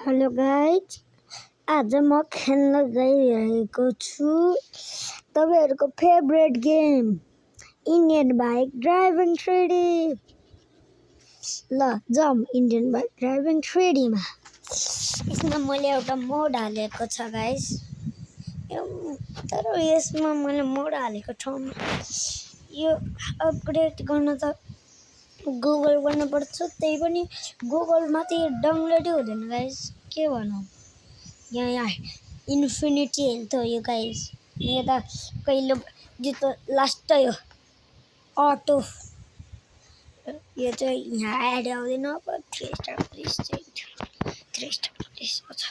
Hello guys, आज म खेल्न गइरहेको छु तपाईहरुको favourite game Indian bike driving 3D। ल जाम इन्डियन बाइक ड्राइभिङ 3D मा। यसमा मैले एउटा मोड हालेको छ गाइज, तर यसमा मैले मोड हालेको ठाउँमा यो अपग्रेड गर्न त गुगल गर्नुपर्छ, त्यही पनि गुगलमा चाहिँ डाउनलोडै हुँदैन गाइज। के भनौँ, यहाँ इन्फिनिटी हेल्थ हो यो गाइज। यो त कहिले जितो लास्ट हो अटो। यो चाहिँ यहाँ एड आउँदैन, अब 3 स्टार पुलिस चाहिँ 3 स्टार पुलिस छ।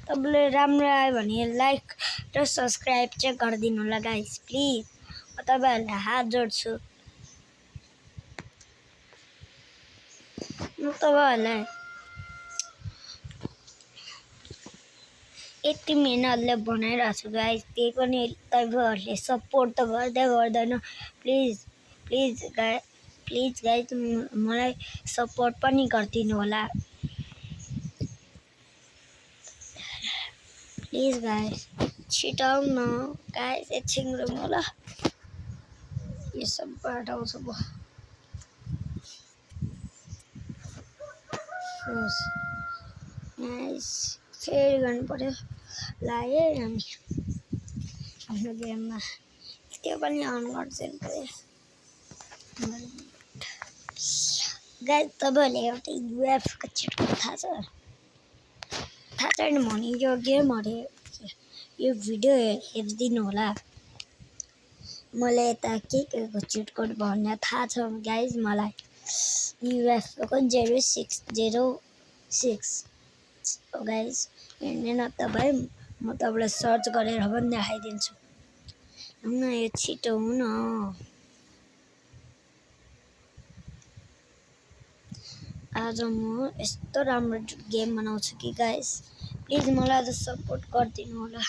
तपाईँले राम्रो आयो भने लाइक र सब्सक्राइब चाहिँ गरिदिनु होला गाइज प्लिज। म तपाईँहरूलाई हात जोड्छु। म तपाईँहरूलाई यति मिहिनेतले बनाइरहेको छु गाइज, त्यही पनि तपाईँहरूले सपोर्ट त गर्दै गर्दैन। प्लिज गाइज मलाई सपोर्ट पनि गरिदिनु होला प्लिज गाइज। छिटाउनु न गाइज, एकछिन रुनु ल, यो सब हटाउँछु म। फेरि गर्नु पर्यो लाग्यो हामी आफ्नो गेममा, त्यो पनि अन गर्दैन पर्यो गाइज। तपाईँहरूले एउटा युएफको चिट थाहा छैन भने यो गेमहरू यो भिडियो हेरिदिनु होला। मलाई यता के को चिट कोड भन्ने थाहा छ गाइज। मलाई युएफको 0606 हो गाइज। हेर्दैन तपाईँ, म तपाईँलाई सर्च गरेर पनि देखाइदिन्छु। न यो छिटो हुन, आज म यस्तो राम्रो गेम बनाउँछु कि गाइज, प्लिज मलाई त सपोर्ट गरिदिनु होला।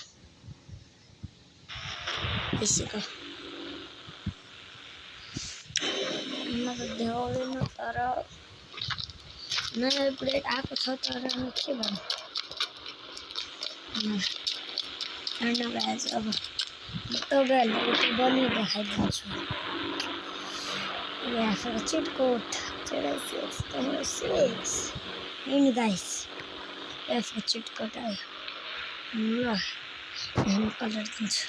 यसैको म त देखाउँदैन, तर नयाँ अपडेट आएको छ, तर म के भन्नु अब म तपाईँहरूलाई यति बनि देखाइदिन्छु। यहाँ चिट कोड 0606 इन गाइस, यसको चिट कोड आयो ल। यहाँ कलर दिन्छु,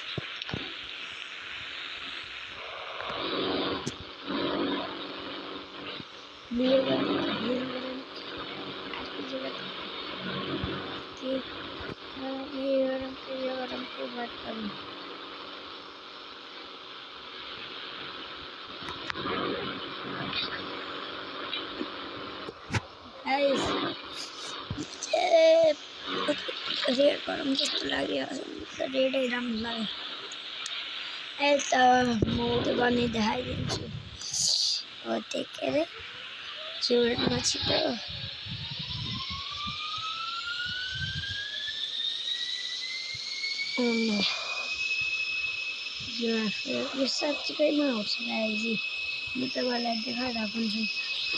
रेड गरम जस्तो लाग्यो, रेडै राम्रो लाग्यो। यता म त्यो पनि देखाइदिन्छु। हो त्यो के अरे जोडमा छिटो यो साँच्चीकैमा आउँछ गाइज। म तपाईँलाई देखाइरहेको हुन्छु।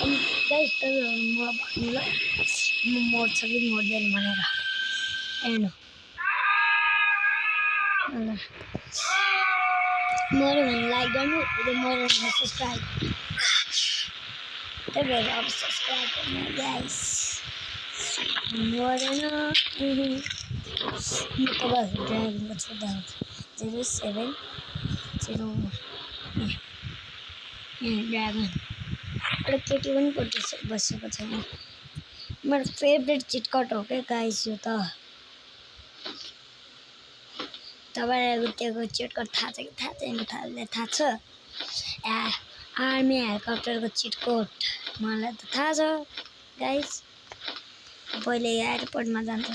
अनि गाइज तपाईँहरू म भन्नु ल, म मर्छ कि मर्दैन भनेर हेर्नु। मऱ्यो भने लाइक गर्नु, मऱ्यो भने सब्सक्राइब। तपाईँहरू अब सब्सक्राइब गर्नु गाइज। मरेन म तपाईँहरू ड्राइभिङको छुट्टा हुन्छ 0701 ड्रागन एउटा केटी पनि बसेको छैन। मेरो फेभरेट चिटकट हो क्या गाइस यो त। तपाईँलाई त्यो चिटकट थाहा छ कि थाहा छैन? थाहा छ। आर्मी हेलिकप्टरको चिटकोट मलाई त थाहा छ गाइस। पहिले एयरपोर्टमा जान्छु ल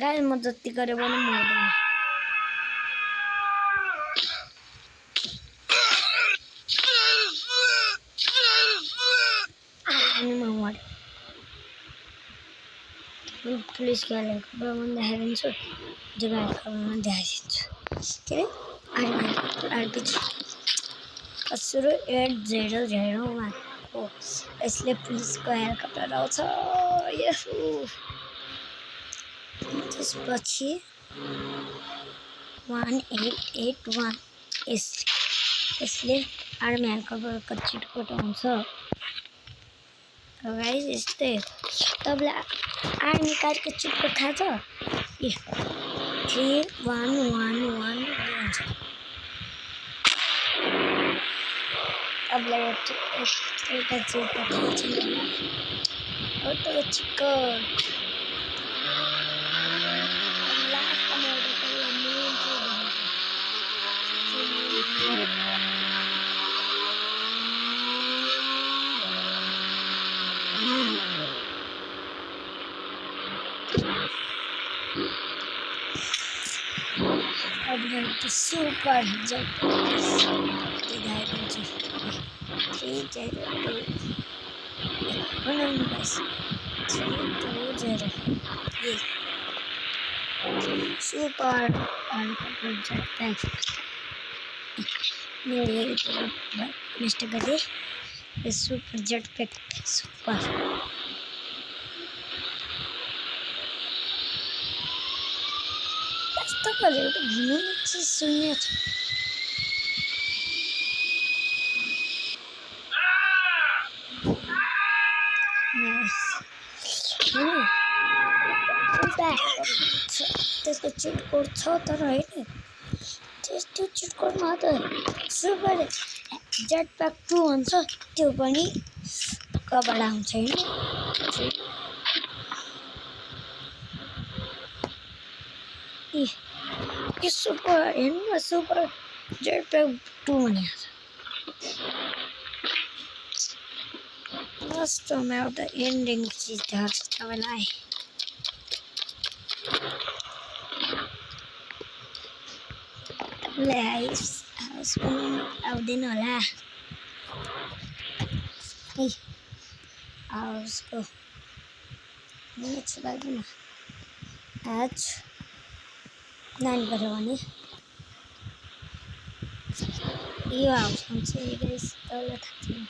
गाइस, म जति गरे पनि मर्दैन। पुलिस वाले खबर देखाइदिन्छु, जग्गा खबर देखाइदिन्छु। के अरे आरपीजी 08001 हो यसले पुलिसको हेलिकप्टर आउँछ यसो त्यसपछि 1881 यसले आर्मी हेलिकप्टरको चिटकोट आउँछ गाइस यस्तै तपाईँलाई आर्मी कारको चिटकोट थाहा छ 3111 हुन्छ तपाईँलाई एउटा चिज त थाहा छैन एउटा चिटकोट to super jet dimension 302 guys 320 super jetpack मेरे मिस्टर गदे super jetpack super तपाईँले एउटा घिनौनो चिज सुन्ने छ त्यसको चिटकोट छ तर होइन त्यस्तो चिटकोटमा त सुपर जेटप्याक 2 भन्छ त्यो पनि कबाट आउँछ होइन यो सुपर हेर्नु सुपर जेटप्याक 2 भनेको छ लास्टमा एउटा एन्डिङ चिज देखाएको छ तपाईँलाई हाउस बनाउनु आउँदैन होला हाउसको मैच लाग्दैन आज नानी पऱ्यो भने यो हाउसमा चाहिँ गाइस तपाईँलाई थाहा छैन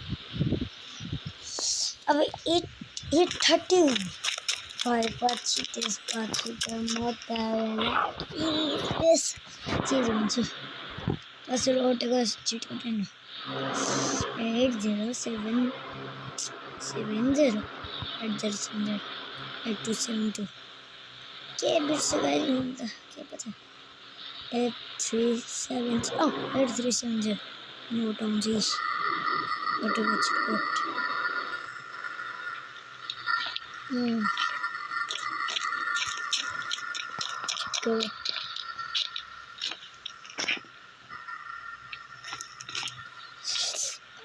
अब 8:30 भएपछि त्यसपछि त म तपाईँलाई चिज हुन्छु कसरी उठेको छिटो उठेन 8070 8272 के बिर्स्यो गाइस हुन्छ के पो छ 8370 नोट आउँछ उठेको छिटकोट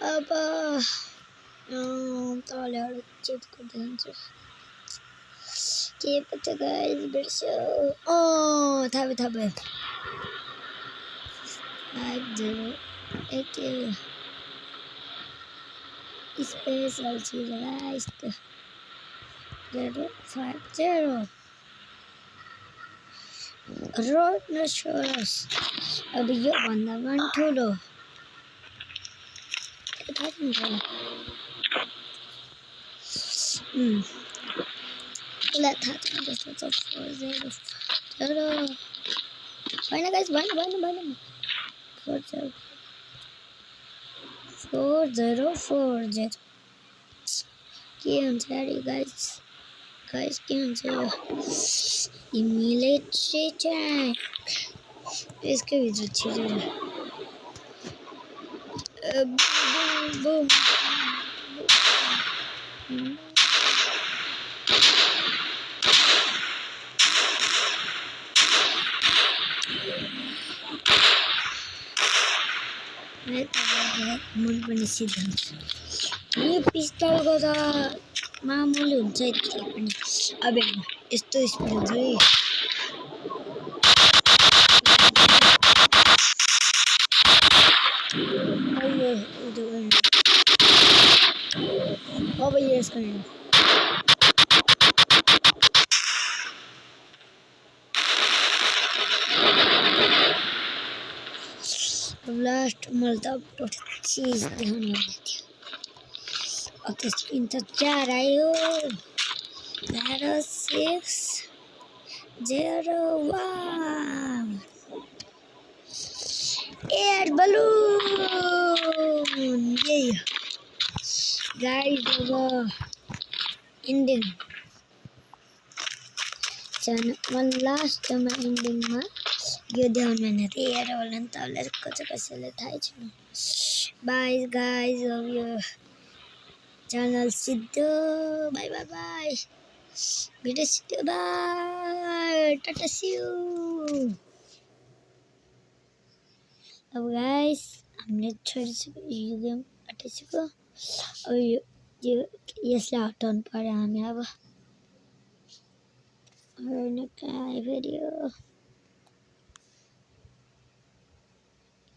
अब तपाईँले अरू चिजको दिन्छु के पो गाइस बिर्स्यो थाहा भयो 50 स्पेशल चीज गाइस 050 रोडनोसोरस अब यो भन्दा पनि ठुलो थाहा छैन जस्तो छ 404 होइन गाइस भएन 4040 के हुन्छ अरे गाइस के हुन्छ यो मिलिट्री ट्याङ्क यसकै भित्र छिरेर मन पनि सिद्ध हुन्छ यो पिस्तलको त मामुली हुन्छ यति पनि अब यस्तो स्पिड हुन्छ अब यसको लास्ट मैले त चीज देखाउनु थियो अब तो स्क्रीन तो 4 आयो 0601 एयर बलून यही गाइस अब एन्डिङ च्यानल लास्टमा एन्डिङमा यो देखाउनु भने त हेर होला नि तपाईँलाई कसैलाई थाहै छैन बाई गाइस अब यो च्यानल सिद्धो बाई बाई बाई भिडियो सिद्धो बाई टाटा सिउ अब गाइस हामीले छोडिसक्यो यो गेम हटाइसक्यो अब यो यसलाई हटाउनु पर्यो हामी अब होइन कहाँ आयो फेरि